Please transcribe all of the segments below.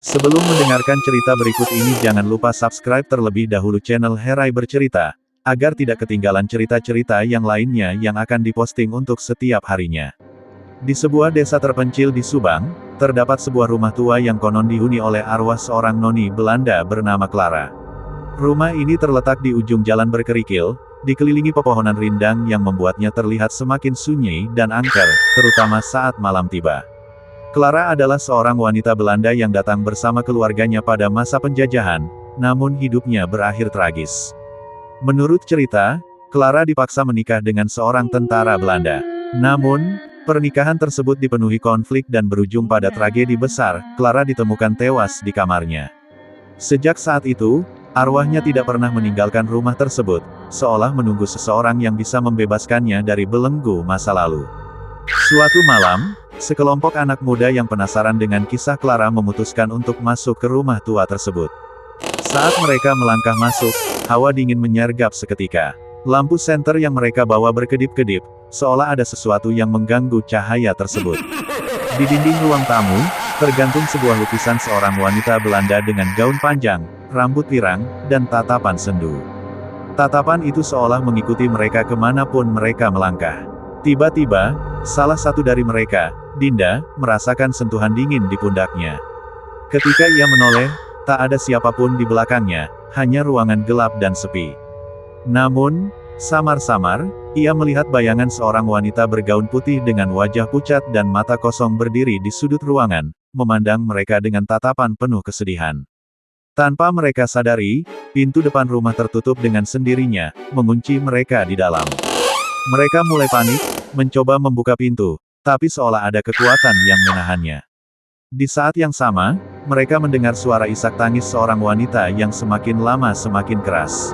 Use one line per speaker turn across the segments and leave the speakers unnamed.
Sebelum mendengarkan cerita berikut ini jangan lupa subscribe terlebih dahulu channel Herai Bercerita, agar tidak ketinggalan cerita-cerita yang lainnya yang akan diposting untuk setiap harinya. Di sebuah desa terpencil di Subang, terdapat sebuah rumah tua yang konon dihuni oleh arwah seorang noni Belanda bernama Clara. Rumah ini terletak di ujung jalan berkerikil, dikelilingi pepohonan rindang yang membuatnya terlihat semakin sunyi dan angker, terutama saat malam tiba. Clara adalah seorang wanita Belanda yang datang bersama keluarganya pada masa penjajahan, namun hidupnya berakhir tragis. Menurut cerita, Clara dipaksa menikah dengan seorang tentara Belanda. Namun, pernikahan tersebut dipenuhi konflik dan berujung pada tragedi besar. Clara ditemukan tewas di kamarnya. Sejak saat itu, arwahnya tidak pernah meninggalkan rumah tersebut, seolah menunggu seseorang yang bisa membebaskannya dari belenggu masa lalu. Suatu malam, sekelompok anak muda yang penasaran dengan kisah Clara memutuskan untuk masuk ke rumah tua tersebut. Saat mereka melangkah masuk, hawa dingin menyergap seketika. Lampu senter yang mereka bawa berkedip-kedip, seolah ada sesuatu yang mengganggu cahaya tersebut. Di dinding ruang tamu, tergantung sebuah lukisan seorang wanita Belanda dengan gaun panjang, rambut pirang, dan tatapan sendu. Tatapan itu seolah mengikuti mereka kemanapun mereka melangkah. Tiba-tiba, salah satu dari mereka, Dinda, merasakan sentuhan dingin di pundaknya. Ketika ia menoleh, tak ada siapapun di belakangnya, hanya ruangan gelap dan sepi. Namun, samar-samar, ia melihat bayangan seorang wanita bergaun putih dengan wajah pucat dan mata kosong berdiri di sudut ruangan, memandang mereka dengan tatapan penuh kesedihan. Tanpa mereka sadari, pintu depan rumah tertutup dengan sendirinya, mengunci mereka di dalam. Mereka mulai panik, mencoba membuka pintu, tapi seolah ada kekuatan yang menahannya. Di saat yang sama, mereka mendengar suara isak tangis seorang wanita yang semakin lama semakin keras.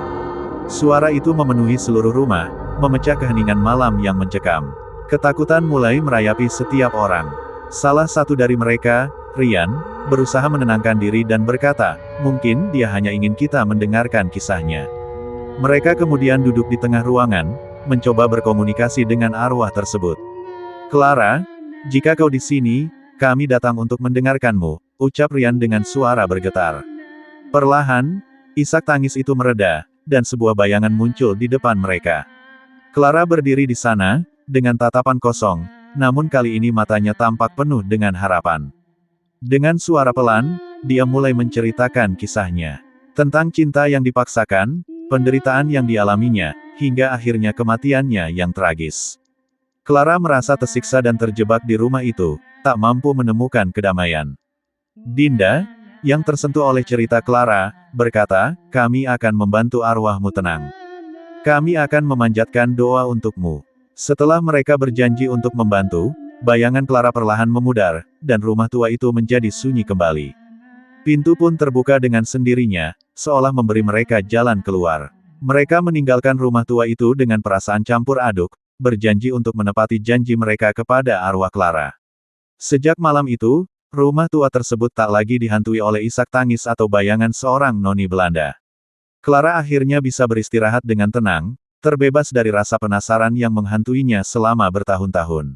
Suara itu memenuhi seluruh rumah, memecah keheningan malam yang mencekam. Ketakutan mulai merayapi setiap orang. Salah satu dari mereka, Rian, berusaha menenangkan diri dan berkata, mungkin dia hanya ingin kita mendengarkan kisahnya. Mereka kemudian duduk di tengah ruangan, mencoba berkomunikasi dengan arwah tersebut. Clara, jika kau di sini, kami datang untuk mendengarkanmu, ucap Rian dengan suara bergetar. Perlahan, isak tangis itu mereda, dan sebuah bayangan muncul di depan mereka. Clara berdiri di sana, dengan tatapan kosong, namun kali ini matanya tampak penuh dengan harapan. Dengan suara pelan, dia mulai menceritakan kisahnya. Tentang cinta yang dipaksakan, penderitaan yang dialaminya, hingga akhirnya kematiannya yang tragis. Clara merasa tersiksa dan terjebak di rumah itu, tak mampu menemukan kedamaian. Dinda, yang tersentuh oleh cerita Clara, berkata, kami akan membantu arwahmu tenang. Kami akan memanjatkan doa untukmu. Setelah mereka berjanji untuk membantu, bayangan Clara perlahan memudar, dan rumah tua itu menjadi sunyi kembali. Pintu pun terbuka dengan sendirinya, seolah memberi mereka jalan keluar. Mereka meninggalkan rumah tua itu dengan perasaan campur aduk, berjanji untuk menepati janji mereka kepada arwah Clara. Sejak malam itu, rumah tua tersebut tak lagi dihantui oleh isak tangis atau bayangan seorang noni Belanda. Clara akhirnya bisa beristirahat dengan tenang, terbebas dari rasa penasaran yang menghantuinya selama bertahun-tahun.